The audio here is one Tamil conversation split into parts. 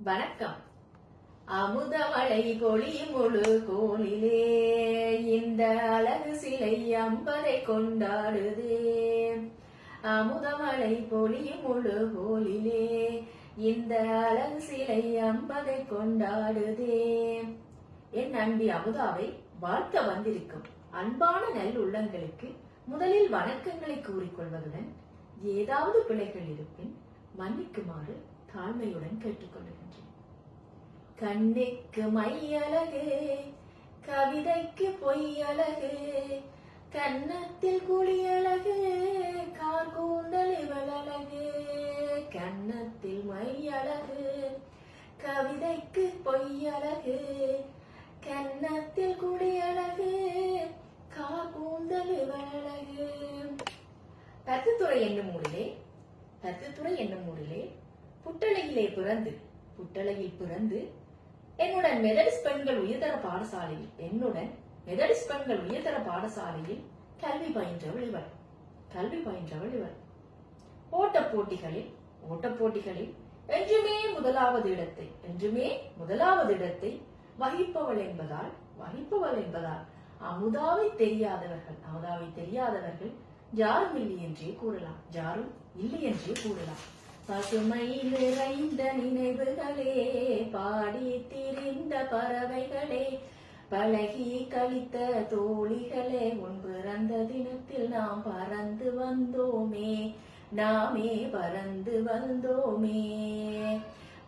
வணக்கம். அமுதமழை பொழியும் முழு கோலிலே இந்த அழகு சிலை அம்பரை கொண்டாடுதே. அமுதமழை பொழியும் முழு கோலிலே இந்த அழகு சிலை அம்பரை கொண்டாடுதே. என் அன்பி அமுதாவை வாழ்த்த வந்திருக்கும் அன்பான நல்லுள்ளங்களுக்கு முதலில் வணக்கங்களை கூறிக்கொள்வதுடன் ஏதாவது பிழைகள் இருப்பின் மன்னிக்குமாறு தாழ்மையுடன் கேட்டுக்கொள்கின்றேன். கண்ணுக்கு மையழகு, கவிதைக்கு பொய்யழகு, கன்னத்தில் குளியழகு, கார்கூந்தல் இவளழகு. கன்னத்தில் மையழகு, கவிதைக்கு பொய்யழகு, கன்னத்தில் குளியழகு, கார்கூந்தல் இவளழகு. பத்துத்துறை என்னும் ஊரிலே புட்டளையில் பிறந்து என்னுடன் மெதடிஸ்ட் பெண்கள் உயர்தர பாடசாலையில் கல்வி பயின்றவள் இவள். ஓட்டப் போட்டிகளில் என்றுமே முதலாவது இடத்தை வகிப்பவள் என்பதால் அமுதாவை தெரியாதவர்கள் யாரும் இல்லை என்றே கூறலாம். பசுமை நிறைந்த நினைவுகளே, பாடி திரிந்த பறவைகளே, பழகி கழித்த தோழிகளே, உன் பிறந்த தினத்தில் நாமே பறந்து வந்தோமே.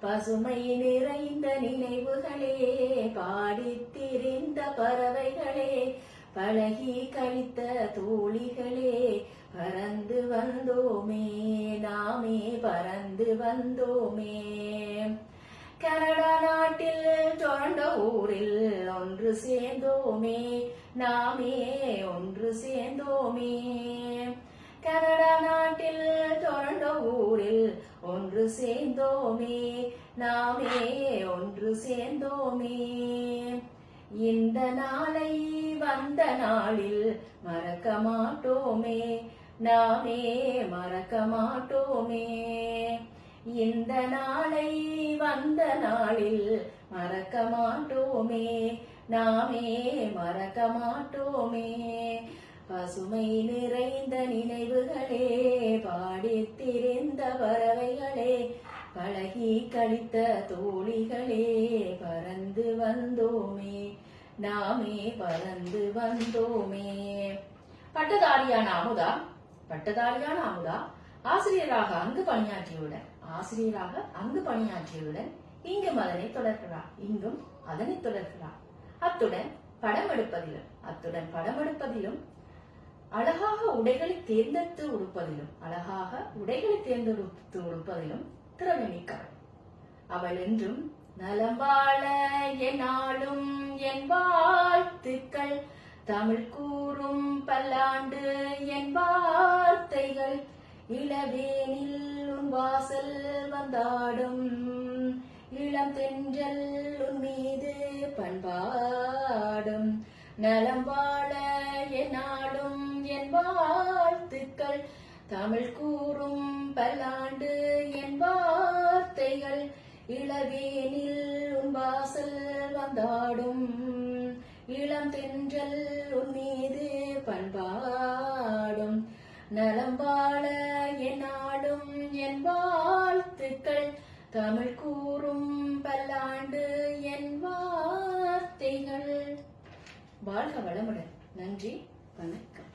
பசுமை நிறைந்த நினைவுகளே, பாடி திரிந்த பறவைகளே, பழகி கழித்த தோழிகளே, பறந்து வந்தோமே, நாமே பறந்து வந்தோமே. கனடா நாட்டில் டொரண்டோ ஊரில் ஒன்று சேர்ந்தோமே, நாமே ஒன்று சேர்ந்தோமே. கனடா நாட்டில் டொரண்டோ ஊரில் ஒன்று சேர்ந்தோமே, நாமே ஒன்று சேர்ந்தோமே. இந்த நாளை வந்த நாளில் மறக்க மாட்டோமே, நாமே மறக்க மாட்டோமே. இந்த நாளை வந்த நாளில் மறக்க மாட்டோமே, நாமே மறக்க மாட்டோமே. பசுமை நிறைந்த நினைவுகளே, பாடி திரிந்த பறவைகளே, பழகி கழித்த தோழிகளே, பறந்து வந்தோமே, நாமே பறந்து வந்தோமே. பட்டதாரியான அமுதா ஆசிரியராக அங்கு பணியாற்றியவுடன் இங்கும் அதனை தொடர்கிறார். அத்துடன் படமெடுப்பதிலும் அழகாக உடைகளை தேர்ந்தெடுத்து உடுப்பதிலும் திறமை மிக்கவள். அவள் என்றும் நலம் வாழ என்னாலும் என் வாழ்த்துக்கள், தமிழ் கூறும் பல்லாண்டு என் வார்த்தைகள், இளவேனில் உன் வாசல் வந்தாடும், இளம் தென்றல் உன் மீது பண்பாடும். நலம் வாழ என்னாலும் என் வாழ்த்துக்கள், தமிழ் கூறும் பல்லாண்டு என் வார்த்தைகள், இளவேனில் உன் வாசல் வந்தாடும், இளம் தென்றல் உன் மீது பண்பாடும். நலம் வாழ என்னாலும் என் வாழ்த்துக்கள், தமிழ் கூறும் பல்லாண்டு என் வார்த்தைகள். வாழ்க வளமுடன். நன்றி, வணக்கம்.